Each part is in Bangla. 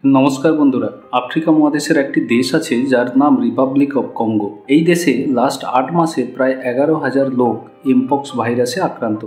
নমস্কার বন্ধুরা, আফ্রিকা মহাদেশের একটি দেশ আছে যার নাম রিপাবলিক অফ কঙ্গো। এই দেশে লাস্ট 8 মাসে প্রায় 11,000 লোক এমপক্স ভাইরাসে আক্রান্ত,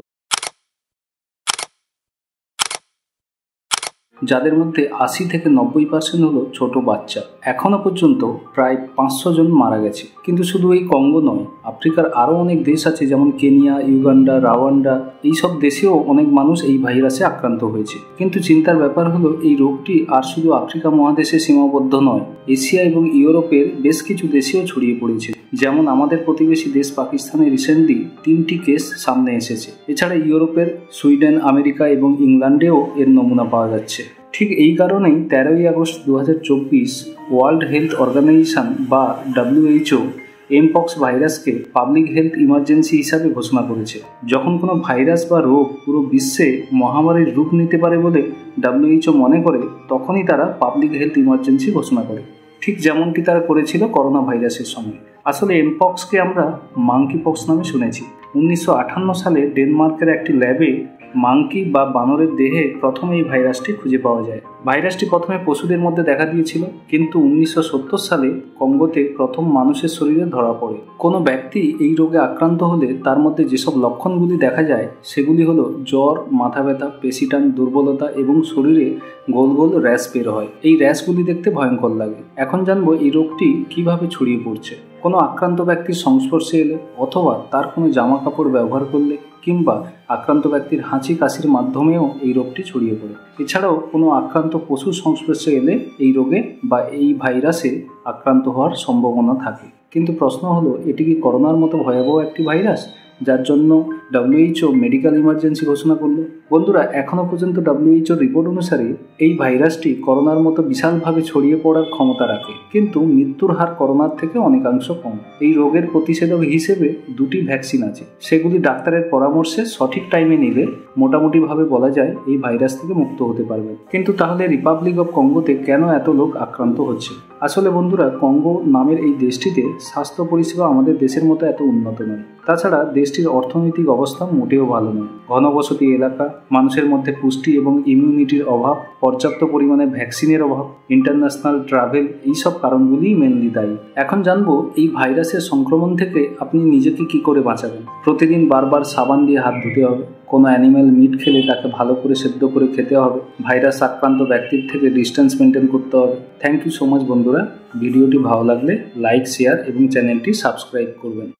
যাদের মধ্যে 80 থেকে 90% হলো ছোট বাচ্চা। এখনো পর্যন্ত প্রায় 500 জন মারা গেছে। কিন্তু শুধু এই কঙ্গো নয়, আফ্রিকার আরও অনেক দেশ আছে, যেমন কেনিয়া, ইউগান্ডা, রাওয়ান্ডা। এইসব দেশেও অনেক মানুষ এই ভাইরাসে আক্রান্ত হয়েছে। কিন্তু চিন্তার ব্যাপার হলো, এই রোগটি আর শুধু আফ্রিকা মহাদেশে সীমাবদ্ধ নয়, এশিয়া এবং ইউরোপের বেশ কিছু দেশেও ছড়িয়ে পড়েছে। যেমন আমাদের প্রতিবেশী দেশ পাকিস্তানে রিসেন্টলি 3টি কেস সামনে এসেছে। এছাড়া ইউরোপের সুইডেন, আমেরিকা এবং ইংল্যান্ডেও এর নমুনা পাওয়া যাচ্ছে। ঠিক এই কারণেই 13ই আগস্ট 2024 ওয়ার্ল্ড হেলথ অর্গানাইজেশন বা WHO এমপক্স ভাইরাসকে পাবলিক হেলথ ইমার্জেন্সি হিসাবে ঘোষণা করেছে। যখন কোনো ভাইরাস বা রোগ পুরো বিশ্বে মহামারীর রূপ নিতে পারে বলে WHO মনে করে, তখনই তারা পাবলিক হেলথ ইমার্জেন্সি ঘোষণা করে, ঠিক যেমনটি তারা করেছিল করোনা ভাইরাসের সময়। আসলে এমপক্সকে আমরা মাঙ্কি পক্স নামে শুনেছি। 1958 সালে ডেনমার্কের একটি ল্যাবে মাঙ্কি বা বানরের দেহে প্রথম এই ভাইরাসটি খুঁজে পাওয়া যায়। ভাইরাসটি প্রথমে পশুদের মধ্যে দেখা দিয়েছিল, কিন্তু 1970 সালে কঙ্গোতে প্রথম মানুষের শরীরে ধরা পড়ে। কোনো ব্যক্তি এই রোগে আক্রান্ত হলে তার মধ্যে যেসব লক্ষণগুলি দেখা যায় সেগুলি হলো জ্বর, মাথা ব্যথা, পেশিটান, দুর্বলতা এবং শরীরে গোল গোল র্যাশ বের হয়। এই র্যাশগুলি দেখতে ভয়ঙ্কর লাগে। এখন জানবো এই রোগটি কিভাবে ছড়িয়ে পড়ছে। কোনো আক্রান্ত ব্যক্তির সংস্পর্শে এলে, অথবা তার কোনো জামা কাপড় ব্যবহার করলে, কিংবা আক্রান্ত ব্যক্তির হাঁচি কাশির মাধ্যমেও এই রোগটি ছড়িয়ে পড়ে। এছাড়াও কোনো আক্রান্ত পশুর সংস্পর্শে এলে এই রোগে বা এই ভাইরাসে আক্রান্ত হওয়ার সম্ভাবনা থাকে। কিন্তু প্রশ্ন হলো, এটি কি করোনার মতো ভয়াবহ একটি ভাইরাস যার জন্য WHO মেডিকেল ইমার্জেন্সি ঘোষণা করলো? বন্ধুরা, এখনও পর্যন্ত WHO রিপোর্ট অনুসারে এই ভাইরাসটি করোনার মতো বিশালভাবে ছড়িয়ে পড়ার ক্ষমতা রাখে, কিন্তু মৃত্যুর হার করোনার থেকে অনেকাংশ কম। এই রোগের প্রতিষেধক হিসেবে 2টি ভ্যাকসিন আছে। সেগুলি ডাক্তারের পরামর্শে সঠিক টাইমে নিলে মোটামুটিভাবে বলা যায় এই ভাইরাস থেকে মুক্ত হতে পারবে। কিন্তু তাহলে রিপাবলিক অফ কঙ্গোতে কেন এত লোক আক্রান্ত হচ্ছে? আসলে বন্ধুরা, কঙ্গো নামের এই দেশটিতে স্বাস্থ্য পরিষেবা আমাদের দেশের মতো এত উন্নত নয়। তাছাড়া দেশটির অর্থনৈতিক অবস্থা মোটেও ভালো নয়। ঘনবসতি এলাকা, মানুষের মধ্যে পুষ্টি এবং ইমিউনিটির অভাব, পর্যাপ্ত পরিমাণে ভ্যাকসিনের অভাব, ইন্টারন্যাশনাল ট্রাভেল, এইসব কারণগুলিই মেনলি দায়ী। এখন জানবো এই ভাইরাসের সংক্রমণ থেকে আপনি নিজেকে কি করে বাঁচাবেন। প্রতিদিন বারবার সাবান দিয়ে হাত ধুতে হবে। কোনো অ্যানিম্যাল মিট খেলে তাকে ভালো করে সেদ্ধ করে খেতে হবে। ভাইরাস আক্রান্ত ব্যক্তির থেকে ডিস্টেন্স মেনটেন করতে হবে। থ্যাংক ইউ সো মাচ বন্ধুরা। ভিডিওটি ভালো লাগলে লাইক, শেয়ার এবং চ্যানেলটি সাবস্ক্রাইব করবেন।